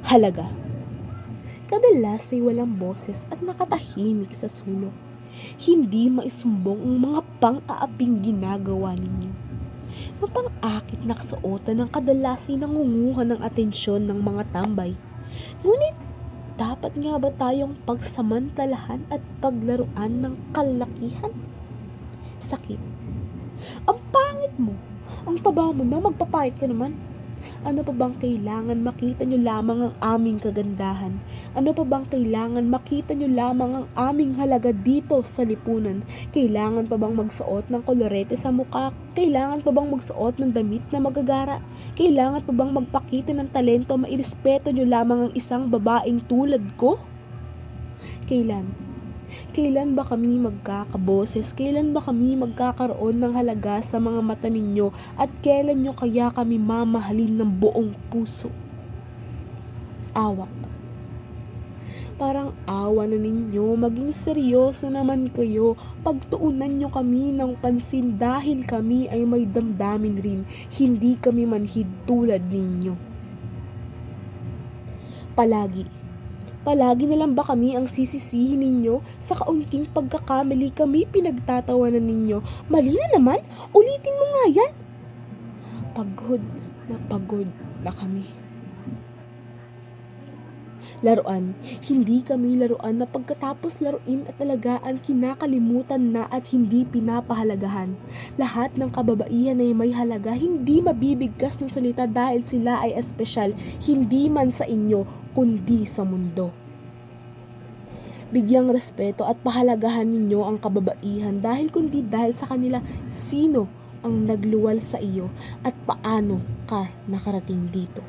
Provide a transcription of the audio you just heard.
Halaga. Kadalas ay walang boses at nakatahimik sa sulok. Hindi maisumbong ang mga pang-aaping ginagawa ninyo. Mapang-akit na kasuotan ng kadalas ay nangunguha ng atensyon ng mga tambay. Ngunit dapat nga ba tayong pagsamantalahan at paglaruan ng kalakihan? Sakit. Ang pangit mo. Ang taba mo na, magpapayat ka naman. Ano pa bang kailangan makita nyo lamang ang aming kagandahan? Ano pa bang kailangan makita nyo lamang ang aming halaga dito sa lipunan? Kailangan pa bang magsuot ng kolorete sa mukha? Kailangan pa bang magsuot ng damit na magagara? Kailangan pa bang magpakita ng talento, mairespeto nyo lamang ang isang babaeng tulad ko? Kailan ba kami magkakaboses? Kailan ba kami magkakaroon ng halaga sa mga mata ninyo? At kailan nyo kaya kami mamahalin ng buong puso? Awa. Parang awa na ninyo, maging seryoso naman kayo. Pagtuunan nyo kami ng pansin dahil kami ay may damdamin rin. Hindi kami manhid tulad ninyo. Palagi na lang ba kami ang sisisihin ninyo? Sa kaunting pagkakamali kami pinagtatawanan ninyo. Mali na naman? Ulitin mo nga yan. Pagod na kami. Laruan. Hindi kami laruan na pagkatapos laruin at alagaan kinakalimutan na at hindi pinapahalagahan. Lahat ng kababaihan ay may halaga, hindi mabibigkas ng salita dahil sila ay espesyal, hindi man sa inyo, kundi sa mundo. Bigyang respeto at pahalagahan ninyo ang kababaihan dahil kundi dahil sa kanila, sino ang nagluwal sa iyo at paano ka nakarating dito.